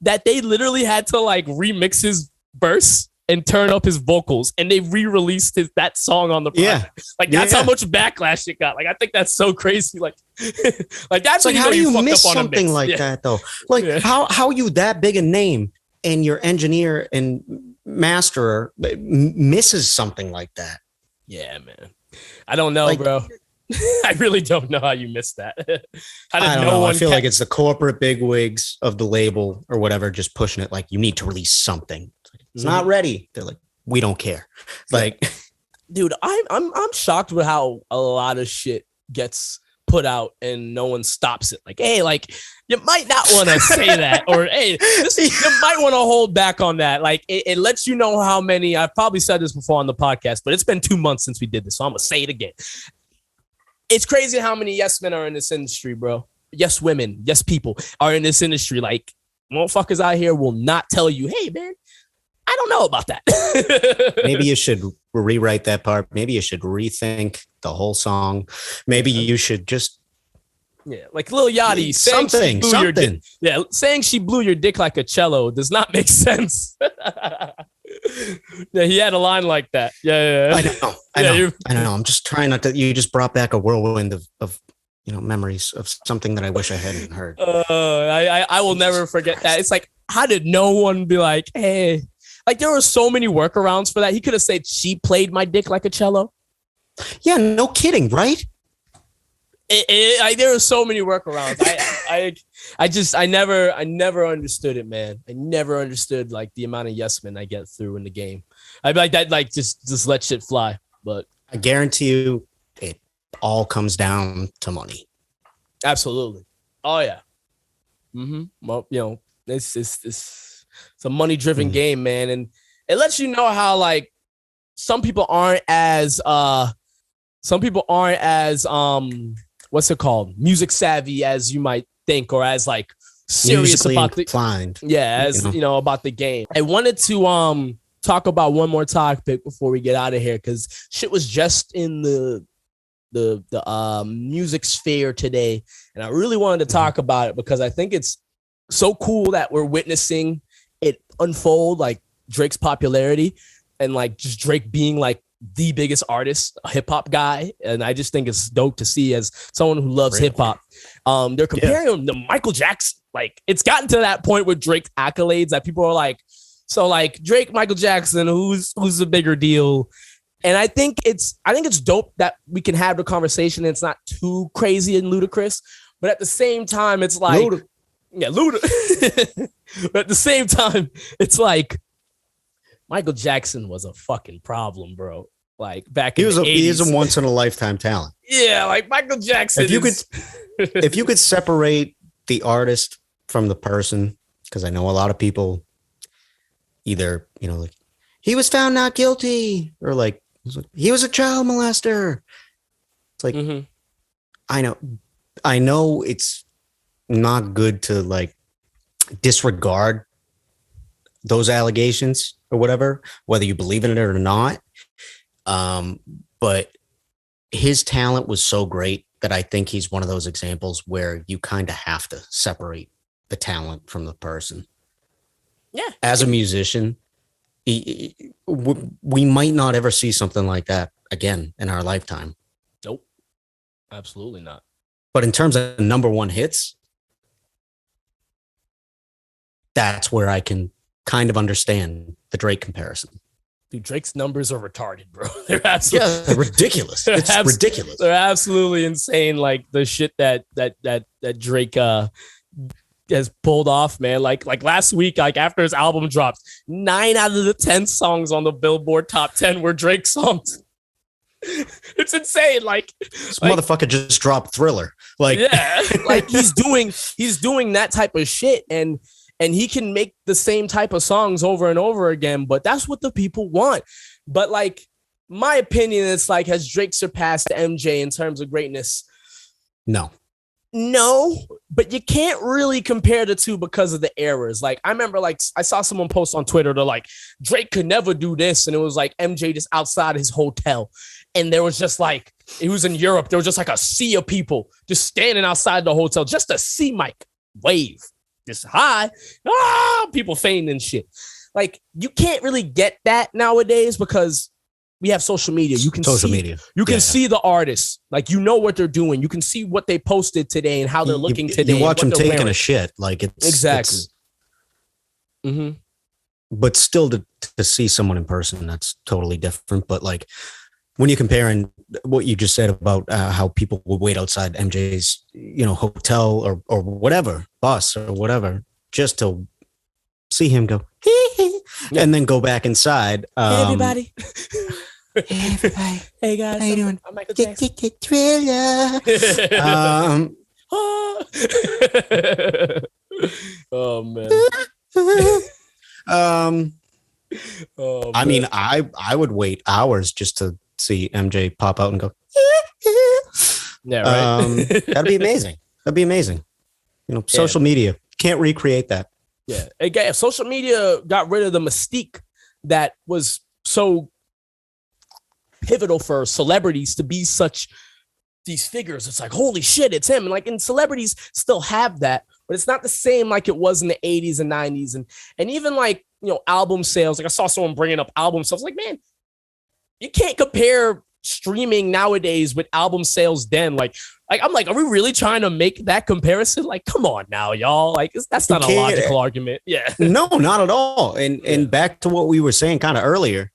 that they literally had to like remix his verse and turn up his vocals, and they re-released that song on the project. Like that's how much backlash it got. Like I think that's so crazy. Like that's like how do you miss something like that though? Like how are you that big a name and your engineer and masterer misses something like that? Yeah, man. I don't know, bro. I really don't know how you missed that. I don't know. I feel like it's the corporate bigwigs of the label or whatever just pushing it. Like you need to release something. It's not ready. They're like, we don't care. Like, dude, I'm shocked with how a lot of shit gets put out and no one stops it. Like, hey, like you might not want to say that, or hey, you might want to hold back on that. Like, it lets you know how many. I've probably said this before on the podcast, but it's been 2 months since we did this, so I'm gonna say it again. It's crazy how many yes men are in this industry, bro. Yes women, yes people are in this industry. Like, motherfuckers out here will not tell you, hey, man, I don't know about that. Maybe you should rewrite that part. Maybe you should rethink the whole song. Maybe you should just like Lil Yachty saying saying she blew your dick like a cello does not make sense. Yeah, he had a line like that. Yeah. I know. I'm just trying not to. You just brought back a whirlwind of memories of something that I wish I hadn't heard. I will never forget that. It's like, how did no one be like, hey? Like there were so many workarounds for that. He could have said she played my dick like a cello. Yeah, no kidding, right? There are so many workarounds. I never understood it, man. I never understood like the amount of yes men I get through in the game. I'd be like that, like just let shit fly. But I guarantee you, it all comes down to money. Absolutely. Oh yeah. Well, it's a money driven game, man, and it lets you know how like some people aren't as what's it called, music savvy as you might think, or as like serious musically about inclined. About the game. I wanted to talk about one more topic before we get out of here, because shit was just in the music sphere today, and I really wanted to talk about it because I think it's so cool that we're witnessing it unfold, like Drake's popularity and like just Drake being like the biggest artist, a hip-hop guy, and I just think it's dope to see as someone who loves hip-hop. They're comparing him to Michael Jackson. Like, it's gotten to that point with Drake's accolades that people are like, so like Drake, Michael Jackson, who's the bigger deal? And I think it's dope that we can have the conversation and it's not too crazy and ludicrous, but at the same time it's like Luda. But at the same time it's like Michael Jackson was a fucking problem, bro. Like back in the 80s. He is a once in a lifetime talent. Yeah, like Michael Jackson. If you could separate the artist from the person, because I know a lot of people either, like he was found not guilty, or like he was a child molester. It's like, I know it's not good to like disregard those allegations or whatever, whether you believe in it or not. But his talent was so great that I think he's one of those examples where you kind of have to separate the talent from the person. Yeah. As a musician, we might not ever see something like that again in our lifetime. Nope. Absolutely not. But in terms of number one hits, that's where I can kind of understand the Drake comparison. Dude, Drake's numbers are retarded, bro. They're absolutely they're ridiculous. It's ridiculous. They're absolutely insane. Like the shit that Drake has pulled off, man. Like last week, like after his album dropped, 9 out of the 10 songs on the Billboard top 10 were Drake songs. It's insane. Like this motherfucker just dropped Thriller. Like, yeah, like he's doing that type of shit, and he can make the same type of songs over and over again, but that's what the people want. But like, my opinion, it's like, has Drake surpassed MJ in terms of greatness? No, but you can't really compare the two because of the eras. Like, I remember, like, I saw someone post on Twitter, they're like, Drake could never do this. And it was like MJ just outside his hotel. And there was just like, he was in Europe. There was just like a sea of people just standing outside the hotel just to see Mike wave. Just hi. People fainting and shit. Like, you can't really get that nowadays because we have social media. You can see the artists. Like, you know what they're doing. You can see what they posted today and how they're looking today. You watch them taking a shit. Like, it's exactly. But still to see someone in person, that's totally different. But like, when you're comparing what you just said about how people would wait outside MJ's, hotel or whatever, bus or whatever, just to see him go, and then go back inside. Hey, everybody. Hey, everybody. Hey, guys. How you doing? I'm Michael Jackson. Thriller. Oh, man. I mean, I would wait hours just to see MJ pop out and go. Yeah, right. That'd be amazing. That'd be amazing. Social media can't recreate that. Yeah, again, social media got rid of the mystique that was so pivotal for celebrities to be such these figures. It's like, holy shit, it's him. And like, and celebrities still have that, but it's not the same like it was in the 80s and 90s. And even like, album sales. Like, I saw someone bringing up album sales. Like, man, you can't compare streaming nowadays with album sales then. Like I'm like, are we really trying to make that comparison? Like, come on now, y'all. Like, that's not a logical argument. Yeah. No, not at all. And back to what we were saying kind of earlier,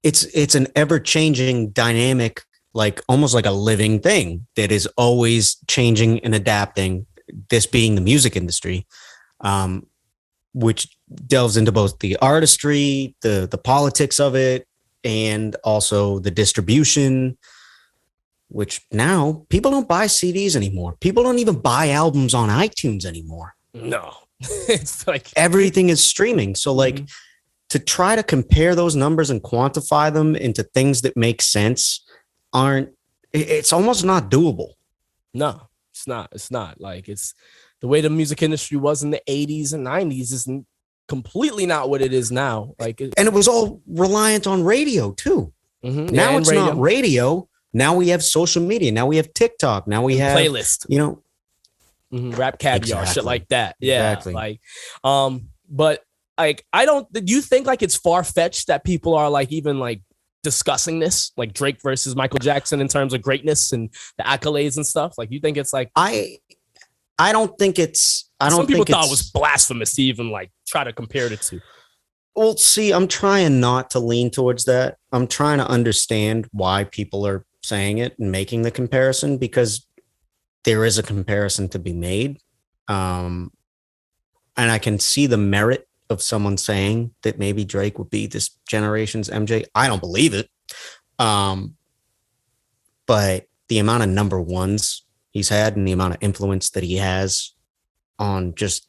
it's an ever-changing dynamic, like almost like a living thing that is always changing and adapting, this being the music industry, which delves into both the artistry, the politics of it, and also the distribution, which now people don't buy CDs anymore. People don't even buy albums on iTunes anymore. No, it's like everything is streaming. So like to try to compare those numbers and quantify them into things that make sense it's almost not doable. No, it's not. It's not. Like, it's the way the music industry was in the 80s and 90s is completely not what it is now. Like, and it was all reliant on radio too. Now it's not radio. Now we have social media. Now we have TikTok. Now we have playlist. You know, Rap Caviar, shit like that. Yeah, exactly. Like, but like, do you think like it's far fetched that people are like even like discussing this, like Drake versus Michael Jackson in terms of greatness and the accolades and stuff? Like, you think it's like I don't think it's. Some people thought it was blasphemous to even like try to compare the two. Well, see, I'm trying not to lean towards that. I'm trying to understand why people are saying it and making the comparison, because there is a comparison to be made. And I can see the merit of someone saying that maybe Drake would be this generation's MJ. I don't believe it. But the amount of number ones he's had and the amount of influence that he has on just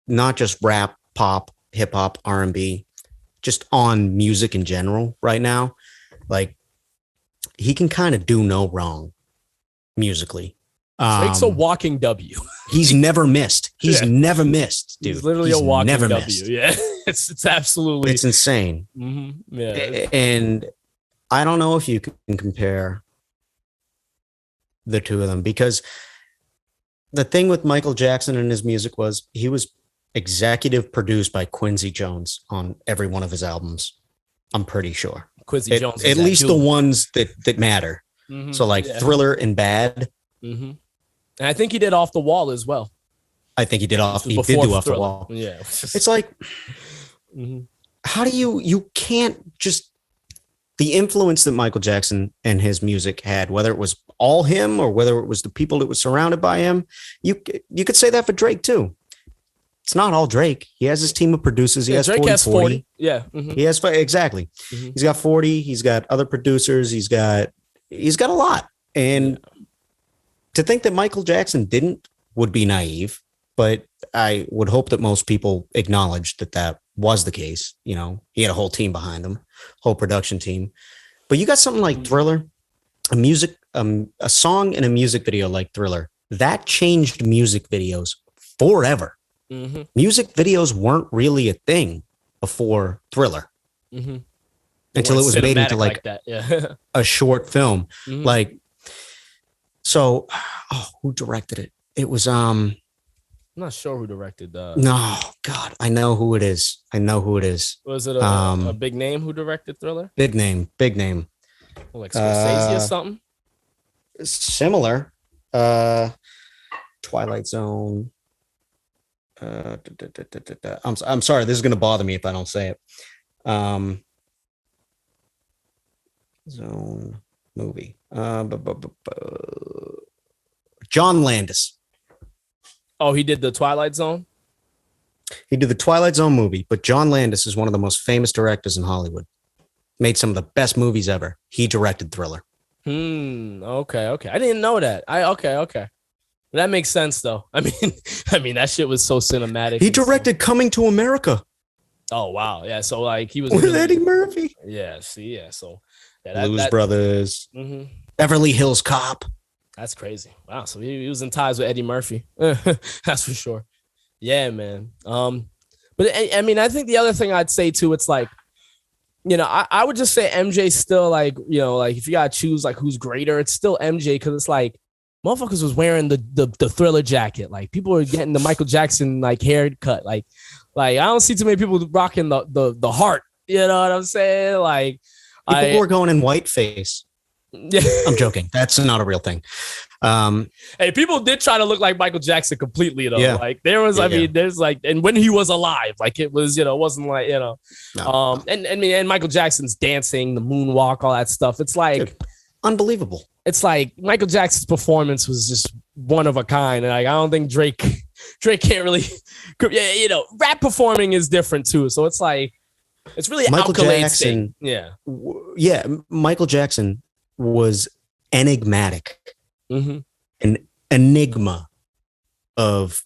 not just rap, pop, hip hop, R&B, just on music in general right now, like he can kind of do no wrong musically. Drake's a walking W. He's never missed. He's never missed, dude. He's literally a walking never W. Missed. Yeah, it's absolutely, it's insane. Yeah, and I don't know if you can compare the two of them, because the thing with Michael Jackson and his music was he was executive produced by Quincy Jones on every one of his albums. I'm pretty sure. Quincy Jones, at least the ones that matter. So like Thriller and Bad. And I think he did Off the Wall as well. I think he did do Off the Wall. Yeah. It's like, how do you can't just, the influence that Michael Jackson and his music had, whether it was all him or whether it was the people that were surrounded by him, you could say that for Drake too. It's not all Drake. He has his team of producers. He has Drake 40, has 40. Yeah. He has, exactly. He's got 40. He's got other producers. He's got a lot. And to think that Michael Jackson didn't would be naive, but I would hope that most people acknowledge that was the case. You know, he had a whole team behind him, whole production team. But you got something like Thriller, a song and a music video like Thriller, that changed music videos forever. Music videos weren't really a thing before Thriller until it was made into like that. Yeah. a short film. Like, so, who directed it? It was, I'm not sure who directed that. No, God, I know who it is. Was it a big name who directed Thriller? Big name. Like Scorsese or something? Similar. Twilight Zone. I'm sorry, this is going to bother me if I don't say it. Zone movie. John Landis. Oh, he did the Twilight Zone? He did the Twilight Zone movie, but John Landis is one of the most famous directors in Hollywood. Made some of the best movies ever. He directed Thriller. Okay. I didn't know that. Okay. That makes sense though. I mean that shit was so cinematic. He directed Coming to America. Oh wow. Yeah. So like he was with Eddie Murphy. Yeah. See. Yeah. So Blues Brothers. Beverly Hills Cop. That's crazy. Wow. So he was in ties with Eddie Murphy. That's for sure. Yeah, man. But I mean, I think the other thing I'd say too, it's like, you know, I would just say MJ still like, you know, like if you gotta choose like who's greater, it's still MJ, because it's like motherfuckers was wearing the Thriller jacket. Like people were getting the Michael Jackson like haircut. Like I don't see too many people rocking the heart. You know what I'm saying? Like people were going in whiteface. Yeah. I'm joking. That's not a real thing. Hey, people did try to look like Michael Jackson completely though. Yeah. Like there was, there's like, and when he was alive, like it was, you know, it wasn't like, you know, and Michael Jackson's dancing, the moonwalk, all that stuff. It's like, dude, unbelievable. It's like Michael Jackson's performance was just one of a kind. And like, I don't think Drake can't really, you know, rap performing is different too. So it's like, it's really Michael Jackson. Yeah. Yeah. Michael Jackson was enigmatic, Mm-hmm. an enigma of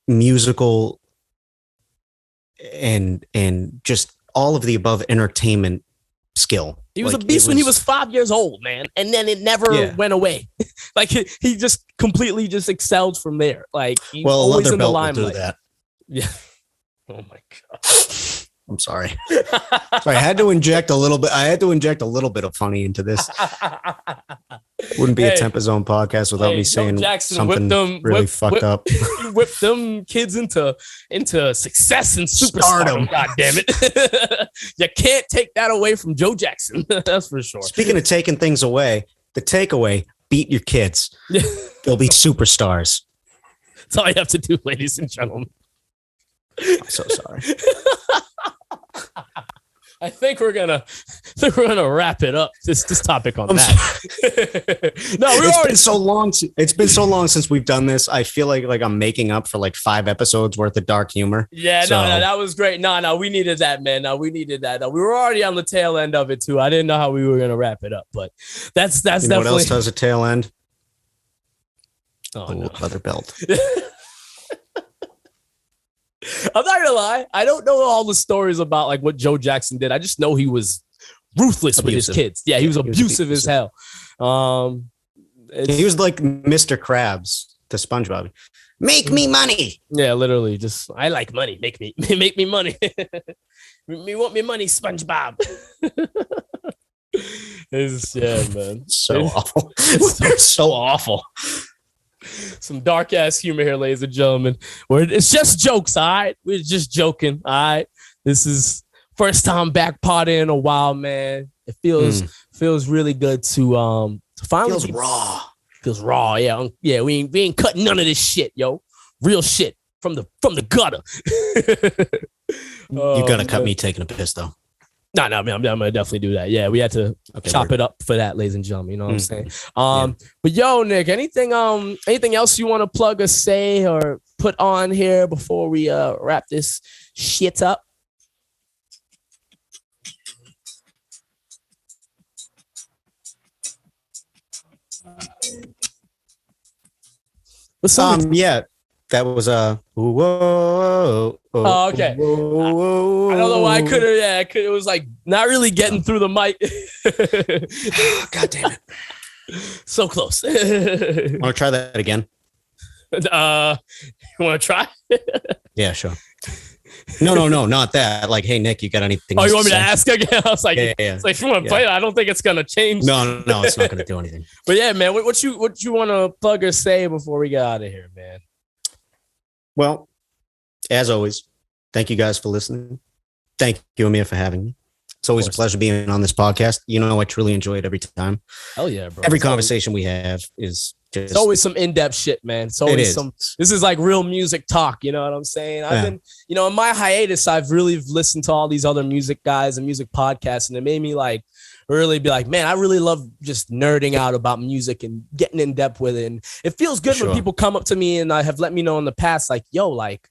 musical and just all of the above entertainment skill. He was a beast when he was 5 years old, man, and then it never went away. Like he just completely just excelled from there. Like he's always in the limelight. Yeah. Oh my god. I'm sorry. So I had to inject a little bit. I had to inject a little bit of funny into this. Wouldn't be a TempahZone podcast without me saying something really fucked up. He whipped them kids into success and superstardom. God damn it! You can't take that away from Joe Jackson. That's for sure. Speaking of taking things away, the takeaway: beat your kids. They'll be superstars. That's all you have to do, ladies and gentlemen. I'm so sorry. I think we're gonna wrap it up. This topic on that. No, it's been so long. It's been so long since we've done this. I feel like I'm making up for like 5 episodes worth of dark humor. Yeah, so. No, that was great. No, we needed that, man. No, we needed that. We were already on the tail end of it too. I didn't know how we were gonna wrap it up, but that's definitely. What else has a tail end? Oh, no. Leather belt. I'm not gonna lie. I don't know all the stories about like what Joe Jackson did. I just know he was ruthless with his kids. Yeah, he was abusive as hell. He was like Mr. Krabs to SpongeBob. Make me money. Yeah, literally. Just I like money. Make me money. Me want me money, SpongeBob. Man. So awful. They're so awful. Some dark ass humor here, ladies and gentlemen. It's just jokes, all right? We're just joking, all right? This is first time back partying in a while, man. It feels really good to finally feels raw. Feels raw, yeah. Yeah, we ain't cutting none of this shit, yo. Real shit from the gutter. You're gonna cut me taking a piss though. No, I'm gonna definitely do that. Yeah, we had to chop it up for that, ladies and gentlemen. You know what I'm saying? But yo, Nick, anything else you want to plug or say or put on here before we wrap this shit up? Yeah, that was whoa. Oh, okay. Whoa. I don't know why I couldn't. Yeah, it was like not really getting through the mic. God damn it! So close. Want to try that again? You want to try? Yeah, sure. No, not that. Like, hey, Nick, you got anything? Oh, you want me to ask again? I was like, yeah. It's like if you want to play it, I don't think it's gonna change. No, it's not gonna do anything. But yeah, man, what you want to plug or say before we get out of here, man? Well, as always, thank you guys for listening. Thank you, Amir, for having me. It's always a pleasure being on this podcast. You know, I truly enjoy it every time. Hell yeah, bro. Every conversation we have is just... It's always some in-depth shit, man. It's always this is like real music talk. You know what I'm saying? I've been, in my hiatus, I've really listened to all these other music guys and music podcasts, and it made me like really be like, man, I really love just nerding out about music and getting in depth with it. And it feels good when people come up to me and have let me know in the past, like, yo, like,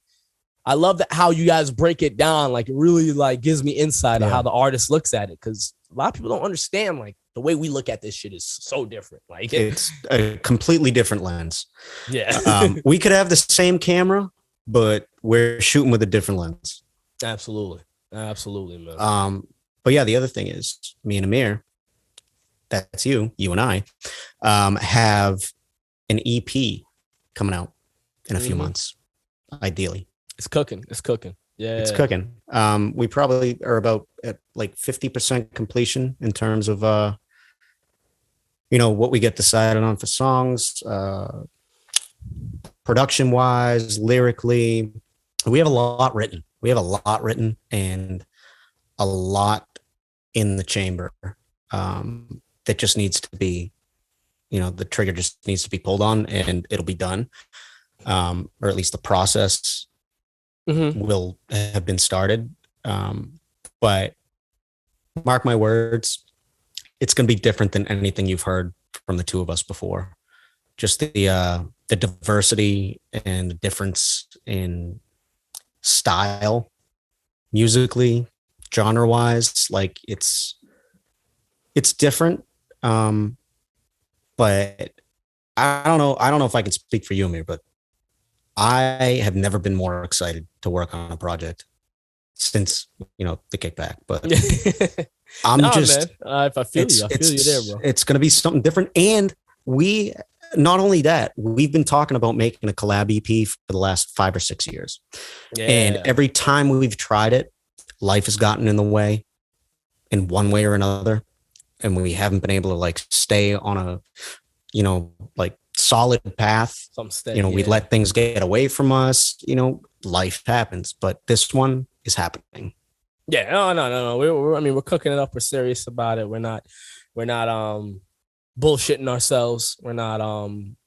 I love that how you guys break it down. Like, it really like gives me insight on how the artist looks at it. Cause a lot of people don't understand, like, the way we look at this shit is so different. Like, it's a completely different lens. Yeah. We could have the same camera, but we're shooting with a different lens. Absolutely, man. But yeah, the other thing is me and Amir, that's you and I, have an EP coming out in a few months, ideally. It's cooking. Yeah. It's cooking. We probably are about at like 50% completion in terms of, what we get decided on for songs, production wise, lyrically. We have a lot written. And a lot in the chamber that just needs to be, the trigger just needs to be pulled on and it'll be done. Or at least the process will have been started. But mark my words, it's going to be different than anything you've heard from the two of us before. Just the diversity and the difference in style, musically, genre wise, like it's different. But I don't know. I don't know if I can speak for you, Amir, but I have never been more excited to work on a project since, the kickback. But I'm just, man. If I feel you, I feel you there, bro. It's going to be something different. And not only that, we've been talking about making a collab EP for the last 5 or 6 years. Yeah. And every time we've tried it, life has gotten in the way in one way or another. And we haven't been able to like stay on a, like solid path. We let things get away from us, life happens, but this one is happening. Yeah, no. We're cooking it up. We're serious about it. We're not bullshitting ourselves. We're not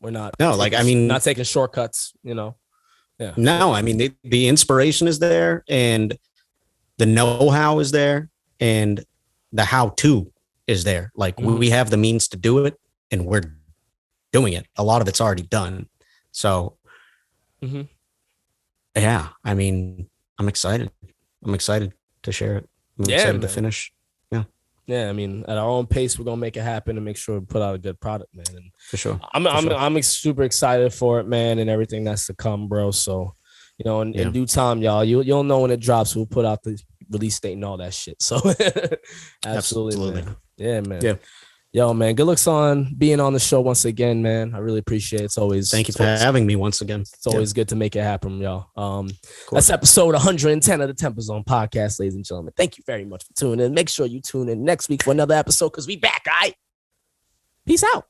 not taking shortcuts, Yeah. No, I mean, the inspiration is there and the know-how is there and the how-to is there. Like we have the means to do it and we're doing it. A lot of it's already done. So yeah, I mean, I'm excited. I'm excited to share it. I'm excited to finish. Yeah. Yeah. I mean, at our own pace, we're going to make it happen and make sure we put out a good product, man. And for sure. I'm super excited for it, man, and everything that's to come, bro. So, in due time, y'all, you'll know when it drops. We'll put out the release date and all that shit. So absolutely. Man. Yeah, man. Yeah. Yo, man, good looks on being on the show once again, man. I really appreciate it. It's always thank you for having me once again. It's always good to make it happen, y'all. That's episode 110 of the TempahZone podcast, ladies and gentlemen. Thank you very much for tuning in. Make sure you tune in next week for another episode because we back, all right? Peace out.